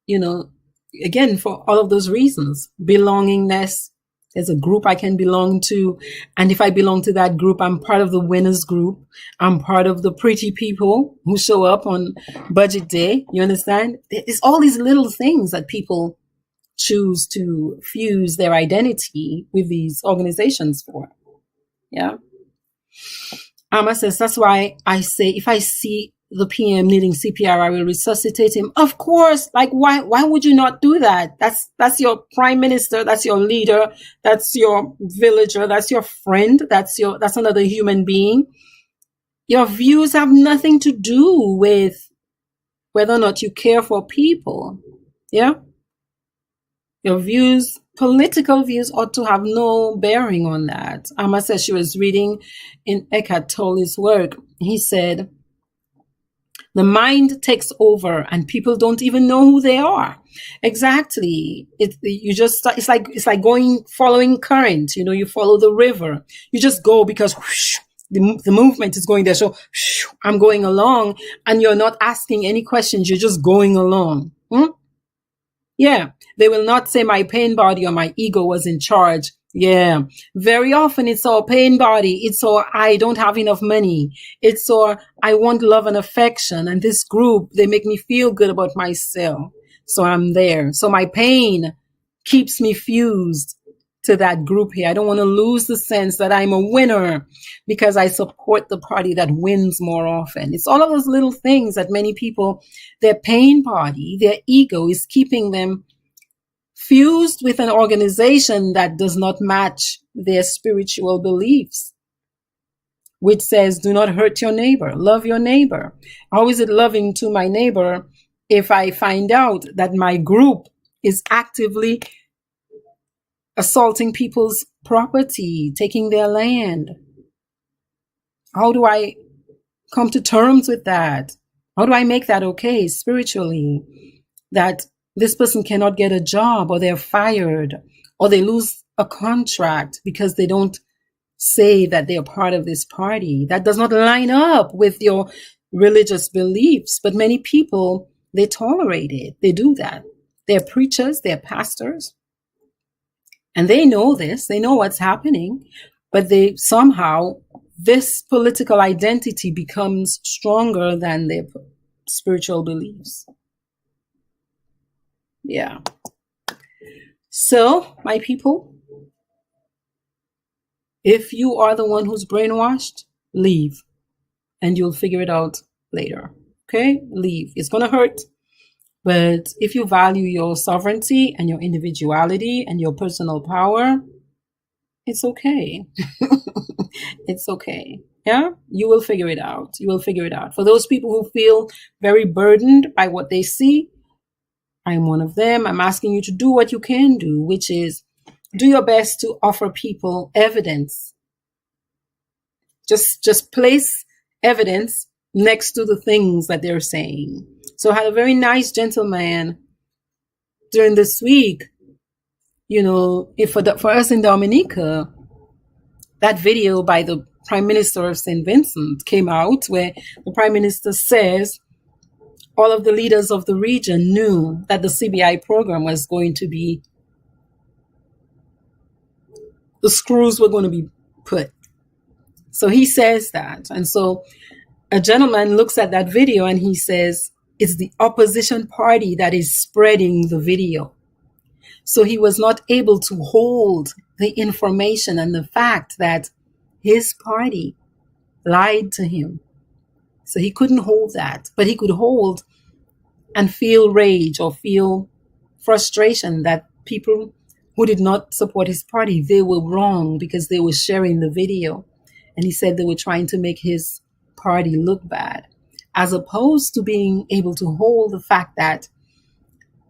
again, for all of those reasons, belongingness, there's a group I can belong to. And if I belong to that group, I'm part of the winners group. I'm part of the pretty people who show up on budget day. You understand? It's all these little things that people choose to fuse their identity with these organizations for. Yeah. Amma says, that's why I say, if I see the PM needing CPR, I will resuscitate him. Of course. Like, why would you not do that? That's your prime minister. That's your leader. That's your villager. That's your friend. That's another human being. Your views have nothing to do with whether or not you care for people. Yeah. Your views, political views, ought to have no bearing on that. Amma says she was reading in Eckhart Tolle's work. He said, the mind takes over and people don't even know who they are. Exactly. It's like following current. You follow the river. You just go because whoosh, the movement is going there. So whoosh, I'm going along, and you're not asking any questions. You're just going along. Yeah. They will not say my pain body or my ego was in charge. Yeah. Very often it's our pain body. It's our I don't have enough money. It's our I want love and affection. And this group, they make me feel good about myself. So I'm there. So my pain keeps me fused to that group here. I don't want to lose the sense that I'm a winner because I support the party that wins more often. It's all of those little things that many people, their pain body, their ego is keeping them fused with an organization that does not match their spiritual beliefs, which says, do not hurt your neighbor, love your neighbor. How is it loving to my neighbor if I find out that my group is actively assaulting people's property, taking their land? How do I come to terms with that? How do I make that okay spiritually? That this person cannot get a job, or they're fired, or they lose a contract because they don't say that they're part of this party. That does not line up with your religious beliefs. But many people, they tolerate it. They do that. They're preachers, they're pastors, and they know this. They know what's happening, but they somehow, this political identity becomes stronger than their spiritual beliefs. Yeah. So, my people, if you are the one who's brainwashed, leave, and you'll figure it out later. Okay? Leave. It's going to hurt, but if you value your sovereignty and your individuality and your personal power, it's okay. It's okay. Yeah? You will figure it out. You will figure it out. For those people who feel very burdened by what they see, I'm one of them. I'm asking you to do what you can do, which is do your best to offer people evidence. Just place evidence next to the things that they're saying. So I had a very nice gentleman during this week, for us in Dominica, that video by the Prime Minister of St. Vincent came out where the Prime Minister says, all of the leaders of the region knew that the CBI program was going to be, the screws were going to be put. So he says that. And so a gentleman looks at that video and he says, it's the opposition party that is spreading the video. So he was not able to hold the information and the fact that his party lied to him. So he couldn't hold that, but he could hold and feel rage or feel frustration that people who did not support his party, they were wrong because they were sharing the video. And he said they were trying to make his party look bad. as opposed to being able to hold the fact that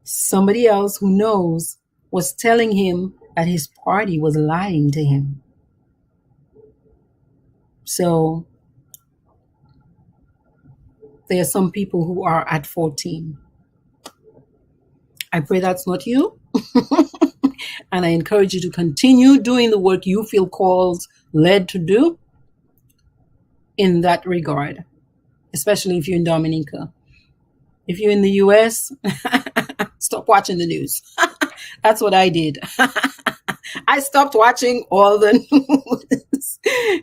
somebody else who knows was telling him that his party was lying to him. So there are some people who are at 14. I pray that's not you. And I encourage you to continue doing the work you feel called, led to do in that regard, especially if you're in Dominica. If you're in the US, stop watching the news. That's what I did. I stopped watching all the news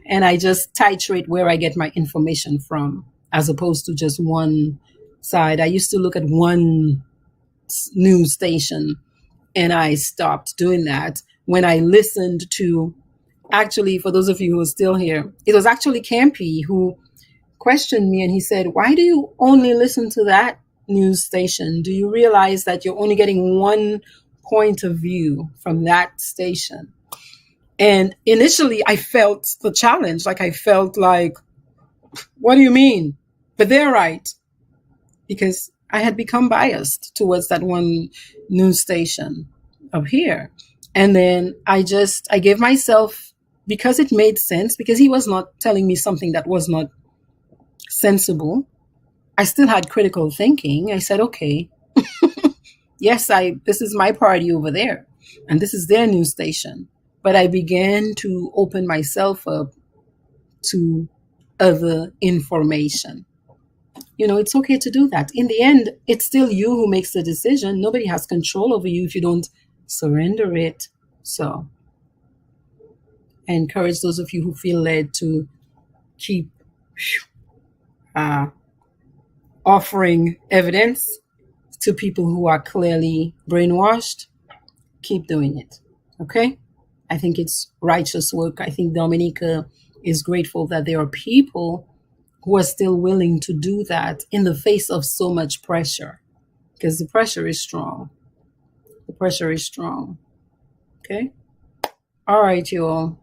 and I just titrate where I get my information from, as opposed to just one side. I used to look at one news station and I stopped doing that when I listened to, actually, for those of you who are still here, it was actually Campy who questioned me and he said, why do you only listen to that news station? Do you realize that you're only getting one point of view from that station? And initially I felt the challenge. Like I felt like, what do you mean? But they're right. Because I had become biased towards that one news station up here. And then I gave myself, because it made sense, because he was not telling me something that was not sensible. I still had critical thinking. I said, okay, yes, this is my party over there, and this is their news station. But I began to open myself up to other information. It's okay to do that. In the end, it's still you who makes the decision. Nobody has control over you if you don't surrender it. So I encourage those of you who feel led to keep offering evidence to people who are clearly brainwashed. Keep doing it. Okay? I think it's righteous work. I think Dominica is grateful that there are people who are still willing to do that in the face of so much pressure, because the pressure is strong. The pressure is strong. Okay? All right, you all.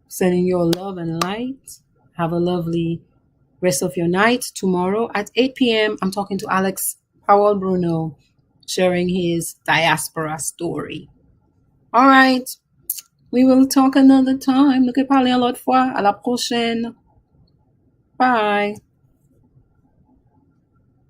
Sending you all love and light. Have a lovely rest of your night. Tomorrow at 8 p.m., I'm talking to Alex Powell Bruno, sharing his diaspora story. All right. We will talk another time. Ne parlez à l'autre fois. À la prochaine. Bye.